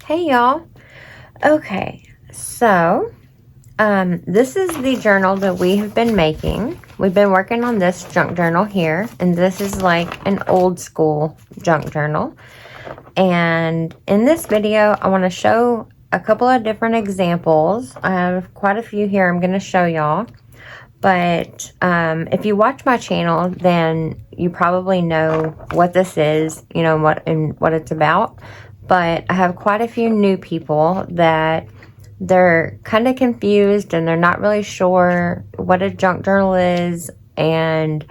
Hey y'all. Okay, so this is the journal that we have been making. We've been working on this junk journal here, and this is like an old school junk journal. And in this video, I want to show a couple of different examples. I have quite a few here I'm going to show y'all. But if you watch my channel, then you probably know what this is, you know, what it's about. But I have quite a few new people that they're kind of confused and they're not really sure what a junk journal is and,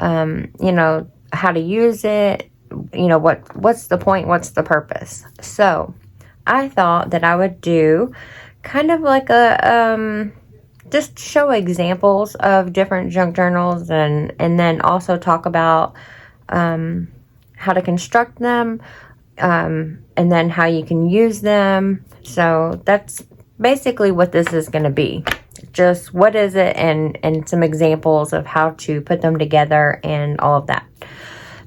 you know, how to use it, you know, what's the point, what's the purpose. So I thought that I would do kind of like a, just show examples of different junk journals and then also talk about how to construct them, and then how you can use them. So that's basically what this is going to be. Just what is it and some examples of how to put them together and all of that.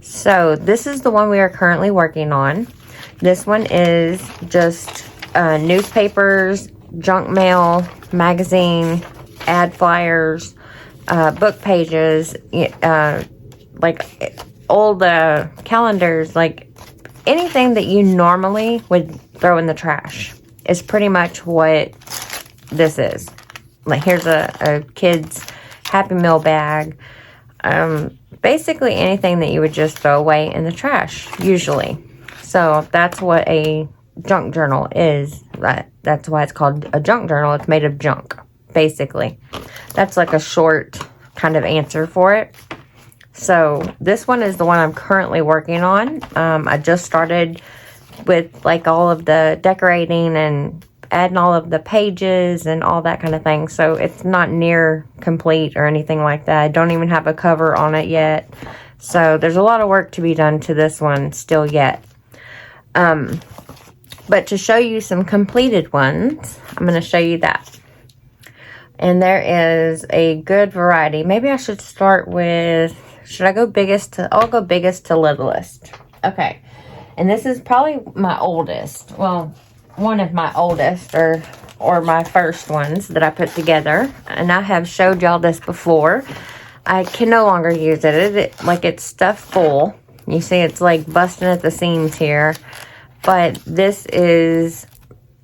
So this is the one we are currently working on. This one is just newspapers, junk mail, magazine, ad flyers, book pages, like old calendars, like anything that you normally would throw in the trash is pretty much what this is. Like here's a kid's Happy Meal bag. Basically anything that you would just throw away in the trash usually. So that's what a junk journal is. That's why it's called a junk journal. It's made of junk, basically. That's like a short kind of answer for it. So this one is the one I'm currently working on. I just started with like all of the decorating and adding all of the pages and all that kind of thing. So it's not near complete or anything like that. I don't even have a cover on it yet. So there's a lot of work to be done to this one still yet. But to show you some completed ones, I'm going to show you that. And there is a good variety. Maybe I should start with... Should I go biggest to... I'll go biggest to littlest. Okay. And this is probably my oldest. Well, one of my oldest or my first ones that I put together. And I have showed y'all this before. I can no longer use it. Like it's stuffed full. You see it's like busting at the seams here. But this is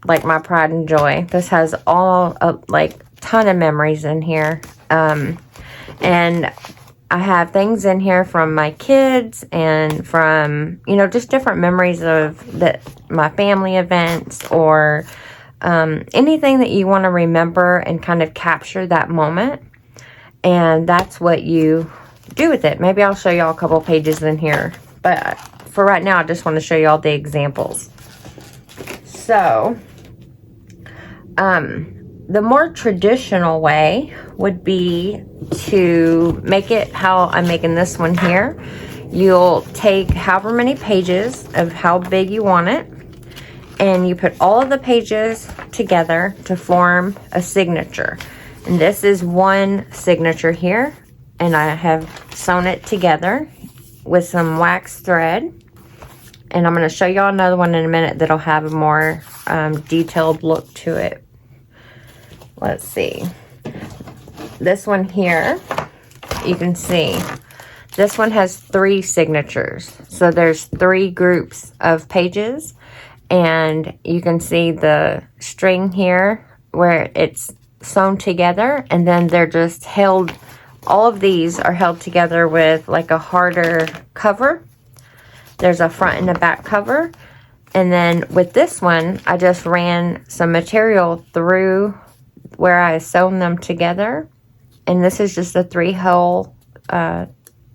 like my pride and joy. This has all like ton of memories in here. And I have things in here from my kids and from, you know, just different memories of my family events or anything that you want to remember and kind of capture that moment. And that's what you do with it. Maybe I'll show y'all a couple pages in here. But for right now, I just want to show y'all the examples. So, the more traditional way would be to make it how I'm making this one here. You'll take however many pages of how big you want it, and you put all of the pages together to form a signature. And this is one signature here, and I have sewn it together with some wax thread. And I'm going to show y'all another one in a minute that'll have a more detailed look to it. Let's see. This one here, you can see, this one has 3 signatures. So there's 3 groups of pages. And you can see the string here where it's sewn together. And then they're just held, all of these are held together with like a harder cover. There's a front and a back cover. And then with this one, I just ran some material through where I sewn them together. And this is just a 3-hole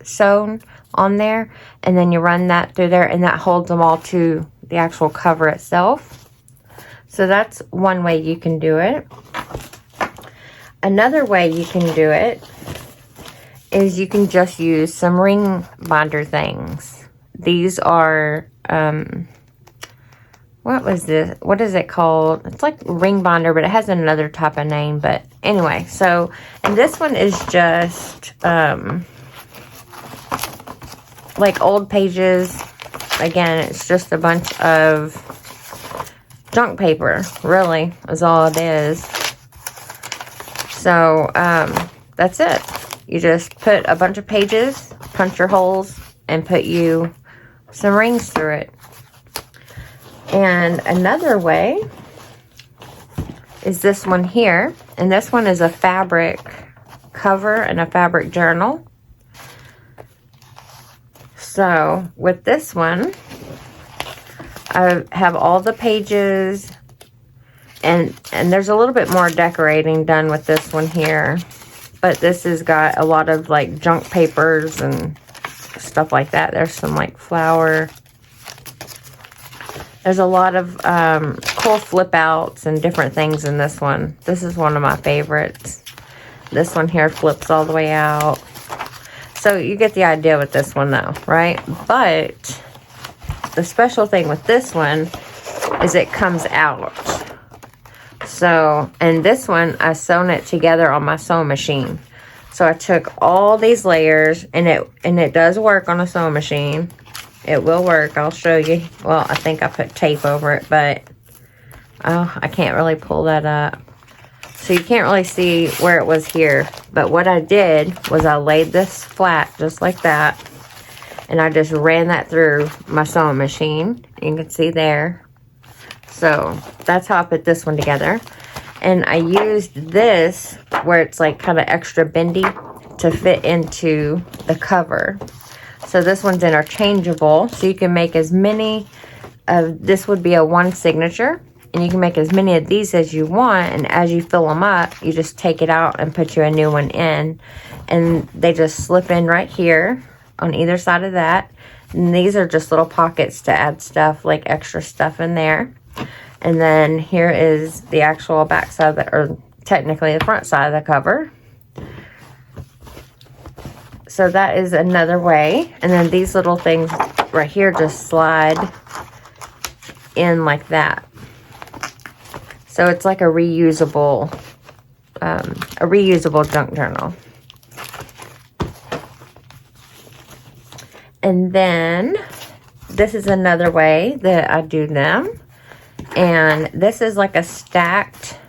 sewn on there. And then you run that through there and that holds them all to the actual cover itself. So that's one way you can do it. Another way you can do it is you can just use some ring binder things. These are, what was this? What is it called? It's like ring binder, but it has another type of name. But anyway, so, and this one is just, like old pages. Again, it's just a bunch of junk paper, really, is all it is. So, that's it. You just put a bunch of pages, punch your holes, and put you some rings through it. And another way is this one here. And this one is a fabric cover and a fabric journal. So with this one, I have all the pages, and there's a little bit more decorating done with this one here. But this has got a lot of like junk papers and stuff like that. There's some like flower. There's a lot of cool flip outs and different things in this one. This is one of my favorites. This one here flips all the way out. So you get the idea with this one though, right? But the special thing with this one is it comes out. So, and this one, I sewn it together on my sewing machine. So I took all these layers, and it does work on a sewing machine. It will work. I'll show you. Well, I think I put tape over it, but I can't really pull that up. So you can't really see where it was here. But what I did was I laid this flat just like that, and I just ran that through my sewing machine. You can see there. So that's how I put this one together. And I used this where it's like kind of extra bendy to fit into the cover. So this one's interchangeable. So you can make as many of, this would be a one signature. And you can make as many of these as you want. And as you fill them up, you just take it out and put you a new one in. And they just slip in right here on either side of that. And these are just little pockets to add stuff, like extra stuff in there. And then here is the actual back side, or technically the front side of the cover. So that is another way. And then these little things right here just slide in like that. So it's like a reusable junk journal. And then this is another way that I do them. And this is like a stacked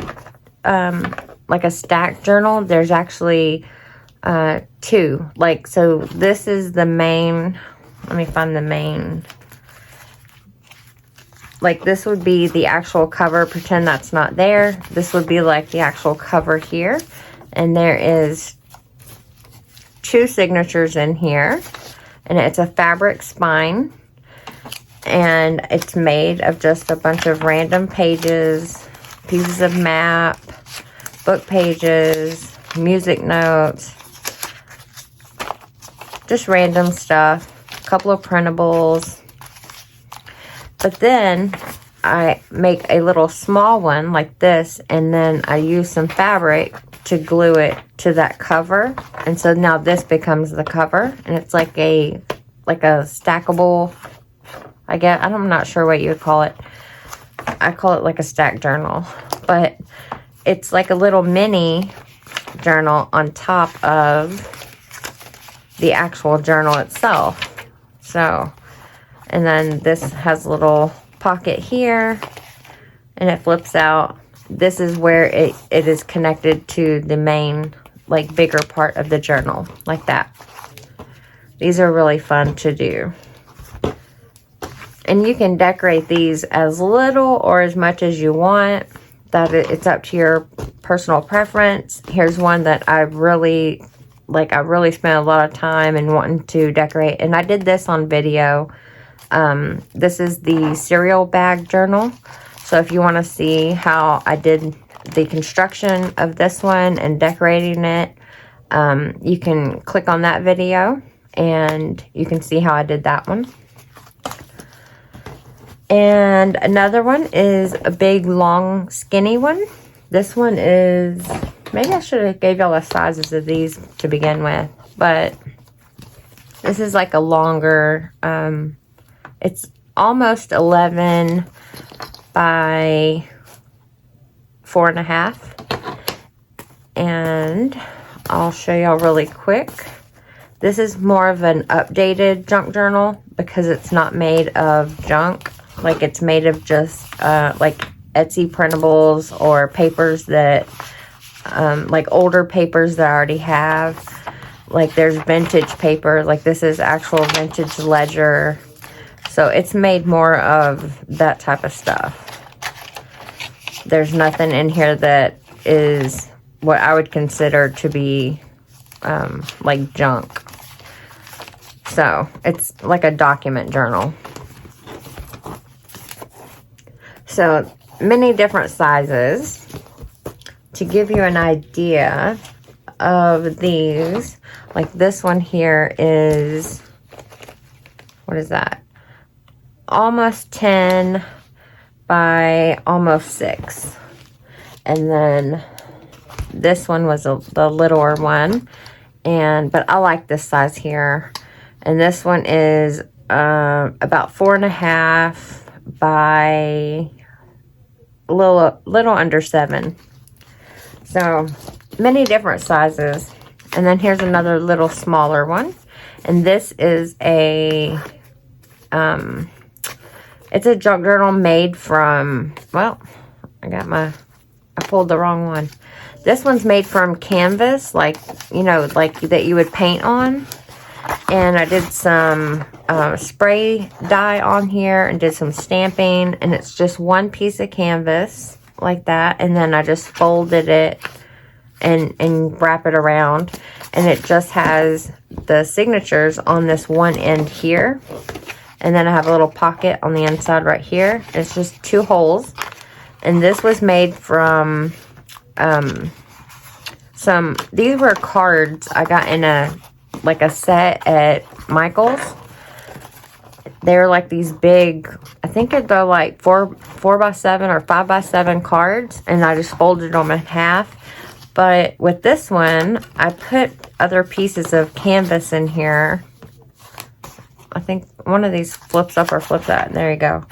journal. There's actually two. Like, so this is the main. Let me find the main. Like, this would be the actual cover. Pretend that's not there. This would be like the actual cover here. And there is two signatures in here. And it's a fabric spine. And it's made of just a bunch of random pages, pieces of map, book pages, music notes, just random stuff, a couple of printables. But then I make a little small one like this, and then I use some fabric to glue it to that cover. And so now this becomes the cover, and it's like a stackable, I guess, I'm not sure what you would call it. I call it like a stack journal, but it's like a little mini journal on top of the actual journal itself. So, and then this has a little pocket here, and it flips out. This is where it is connected to the main, like, bigger part of the journal, like that. These are really fun to do. And you can decorate these as little or as much as you want. It's up to your personal preference. Here's one that I really spent a lot of time and wanting to decorate. And I did this on video. This is the cereal bag journal. So if you want to see how I did the construction of this one and decorating it, you can click on that video and you can see how I did that one. And another one is a big, long, skinny one. This one is, maybe I should have gave y'all the sizes of these to begin with. But this is like a longer, it's almost 11 by 4.5. And I'll show y'all really quick. This is more of an updated junk journal because it's not made of junk. Like, it's made of just, like, Etsy printables or papers that, like older papers that I already have. Like there's vintage paper, like this is actual vintage ledger. So it's made more of that type of stuff. There's nothing in here that is what I would consider to be like junk. So it's like a document journal. So many different sizes. To give you an idea of these, like this one here is, what is that? Almost 10 by almost 6. And then this one was the littler one. But I like this size here. And this one is about 4.5 by a little under 7. So many different sizes. And then here's another little smaller one. And this is a it's a junk journal made from, well, I pulled the wrong one. This one's made from canvas, like, you know, like that you would paint on. And I did some spray dye on here and did some stamping. And it's just one piece of canvas like that. And then I just folded it and wrap it around. And it just has the signatures on this one end here. And then I have a little pocket on the inside right here. It's just 2 holes. And this was made from these were cards I got in a set at Michael's. They were like these big, I think they're like 4x7 or 5x7 cards. And I just folded them in half. But with this one, I put other pieces of canvas in here. I think one of these flips up or flips out. There you go.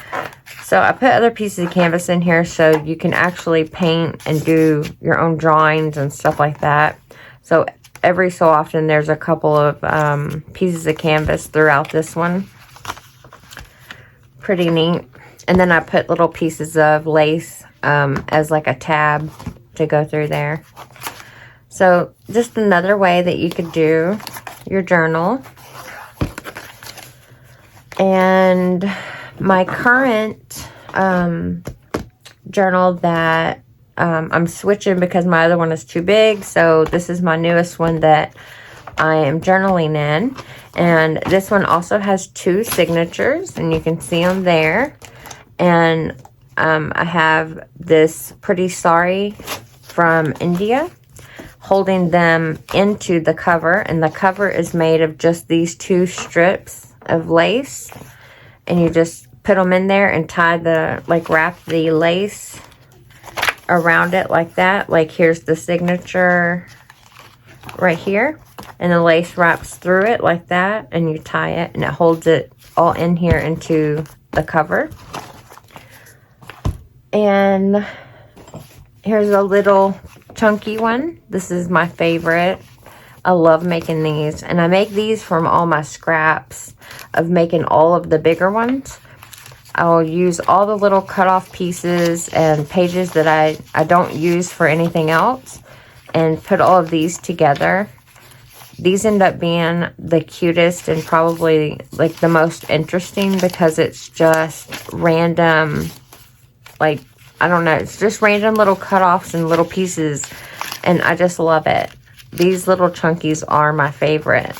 So I put other pieces of canvas in here so you can actually paint and do your own drawings and stuff like that. So every so often there's a couple of pieces of canvas throughout this one. Pretty neat. And then I put little pieces of lace as like a tab to go through there. So just another way that you could do your journal. And my current journal that I'm switching because my other one is too big. So this is my newest one that I am journaling in. And this one also has 2 signatures, and you can see them there. And I have this Pretty Sorry from India holding them into the cover. And the cover is made of just these 2 strips of lace, and you just put them in there and tie wrap the lace around it like that. Like here's the signature right here, and the lace wraps through it like that, and you tie it, and it holds it all in here into the cover. And here's a little chunky one. This is my favorite. I love making these, and I make these from all my scraps of making all of the bigger ones. I'll use all the little cut off pieces and pages that I don't use for anything else and put all of these together. These end up being the cutest and probably like the most interesting because it's just random, like, I don't know, it's just random little cut-offs and little pieces, and I just love it. These little chunkies are my favorite.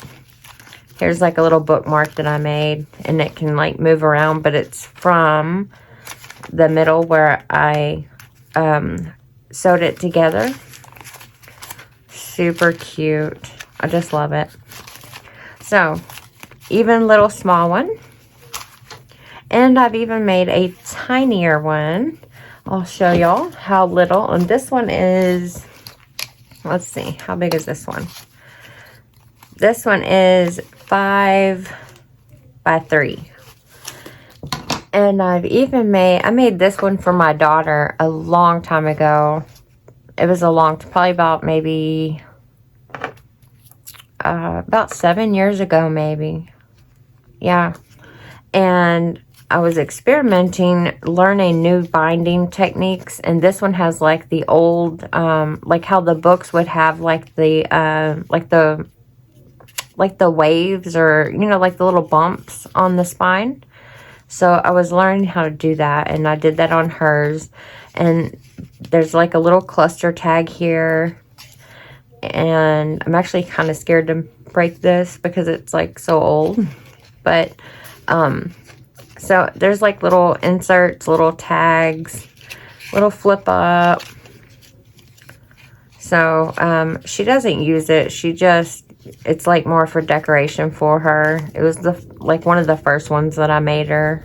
Here's like a little bookmark that I made, and it can like move around, but it's from the middle where I sewed it together. Super cute. I just love it. So, even little small one. And I've even made a tinier one. I'll show y'all how little. And this one is, let's see, how big is this one? This one is 5 by 3. And I've even I made this one for my daughter a long time ago. It was probably about maybe, about 7 years ago maybe. Yeah. And I was experimenting, learning new binding techniques, and this one has like the old, like how the books would have like the waves, or you know, like the little bumps on the spine. So I was learning how to do that, and I did that on hers. And there's like a little cluster tag here, and I'm actually kind of scared to break this because it's like so old. But so there's like little inserts, little tags, little flip up. So she doesn't use it. She just, it's like more for decoration for her. It was like one of the first ones that I made her.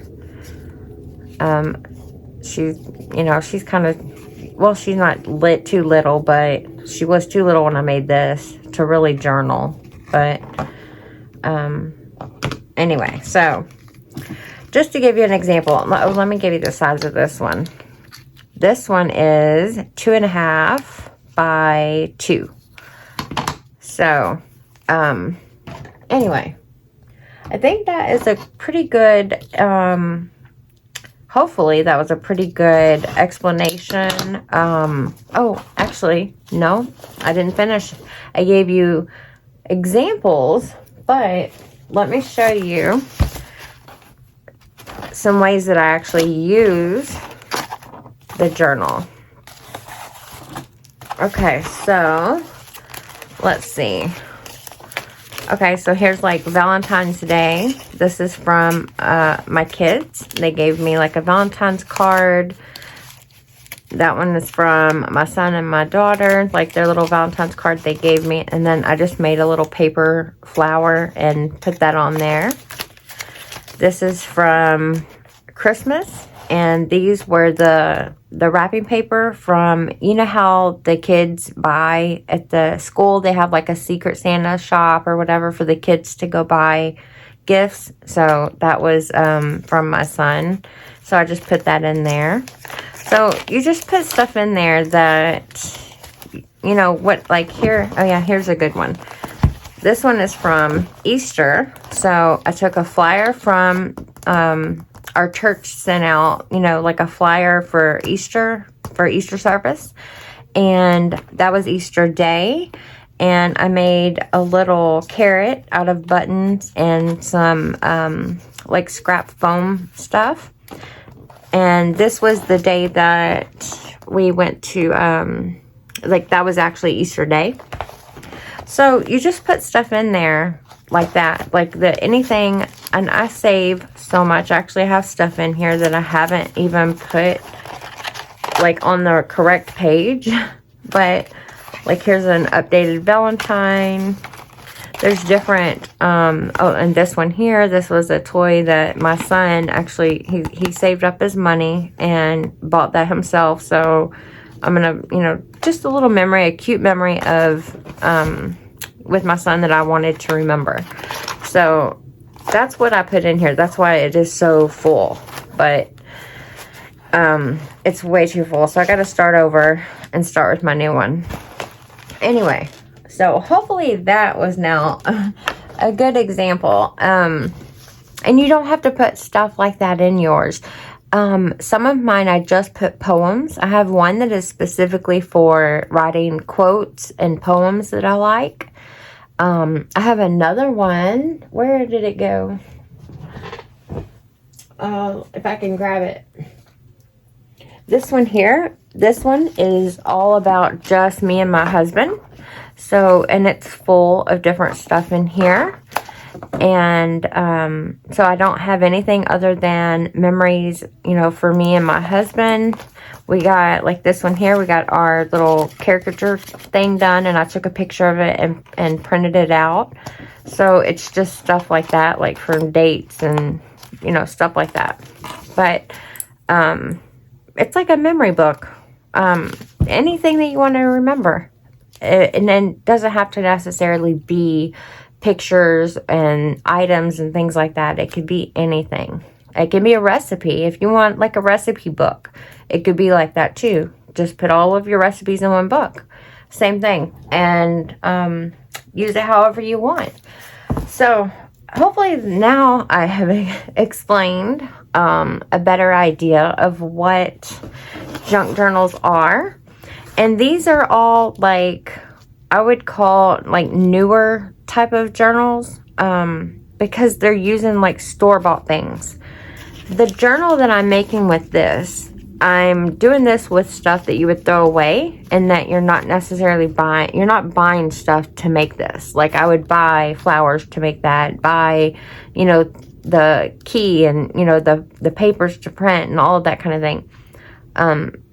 She's, you know, she's kind of, well, she's not too little, but she was too little when I made this to really journal. But anyway, so just to give you an example, let me give you the size of this one. This one is 2.5 by 2. So anyway, I think that is a pretty good, hopefully that was a pretty good explanation. Oh, actually, no, I didn't finish. I gave you examples, but let me show you some ways that I actually use the journal. Okay, so let's see. Okay, so here's like Valentine's Day. This is from my kids. They gave me like a Valentine's card. That one is from my son and my daughter, like their little Valentine's card they gave me. And then I just made a little paper flower and put that on there. This is from Christmas, and these were the wrapping paper from, you know how the kids buy at the school, they have like a Secret Santa shop or whatever for the kids to go buy gifts. So that was from my son. So I just put that in there. So you just put stuff in there that, you know, what, like here, oh yeah, here's a good one. This one is from Easter. So I took a flyer from our church sent out, you know, like a flyer for Easter service. And that was Easter Day. And I made a little carrot out of buttons and some like scrap foam stuff. And this was the day that we went to, like that was actually Easter Day. So you just put stuff in there like that, like anything. And I save so much. Actually, I have stuff in here that I haven't even put like on the correct page. But like here's an updated Valentine. There's different, oh, and this one here, this was a toy that my son actually, he saved up his money and bought that himself. So I'm going to, you know, just a little memory, a cute memory of, with my son that I wanted to remember. So that's what I put in here. That's why it is so full, but it's way too full. So I got to start over and start with my new one. Anyway, so hopefully that was now a good example. And you don't have to put stuff like that in yours. Some of mine, I just put poems. I have one that is specifically for writing quotes and poems that I like. I have another one. Where did it go? If I can grab it. This one here, this one is all about just me and my husband. So, and it's full of different stuff in here. And so I don't have anything other than memories, you know, for me and my husband. We got, like this one here, we got our little caricature thing done, and I took a picture of it and printed it out. So it's just stuff like that, like from dates and, you know, stuff like that. But it's like a memory book. Anything that you want to remember. And then doesn't have to necessarily be pictures and items and things like that. It could be anything. It can be a recipe. If you want like a recipe book, it could be like that too. Just put all of your recipes in one book. Same thing. And use it however you want. So hopefully now I have explained a better idea of what junk journals are. And these are all like, I would call like newer type of journals, because they're using like store-bought things. The journal that I'm making with this, I'm doing this with stuff that you would throw away, and that you're not necessarily buying. You're not buying stuff to make this. Like I would buy flowers to make that, buy, you know, the key and, you know, the papers to print and all of that kind of thing.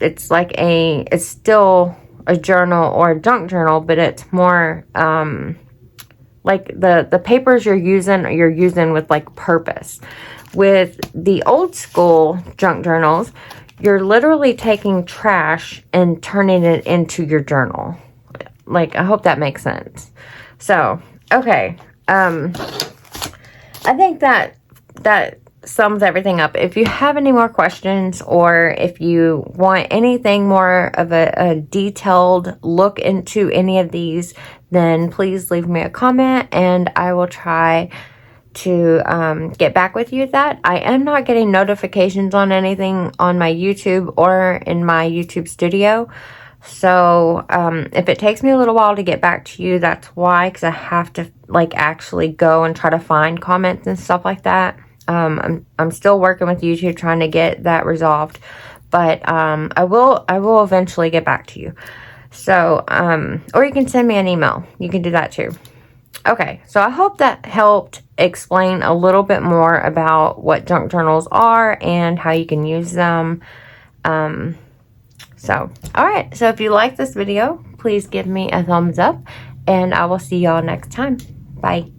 It's like it's still a journal or a junk journal, but it's more like the papers you're using with like purpose. With the old school junk journals, you're literally taking trash and turning it into your journal. Like, I hope that makes sense. So, okay. I think that sums everything up. If you have any more questions, or if you want anything more of a detailed look into any of these, then please leave me a comment and I will try to get back with you with that. I am not getting notifications on anything on my YouTube or in my YouTube studio. So if it takes me a little while to get back to you, that's why, because I have to like actually go and try to find comments and stuff like that. I'm still working with YouTube trying to get that resolved, but I will eventually get back to you. So or you can send me an email. You can do that too. Okay, so I hope that helped explain a little bit more about what junk journals are and how you can use them. So, alright, so if you like this video, please give me a thumbs up, and I will see y'all next time. Bye.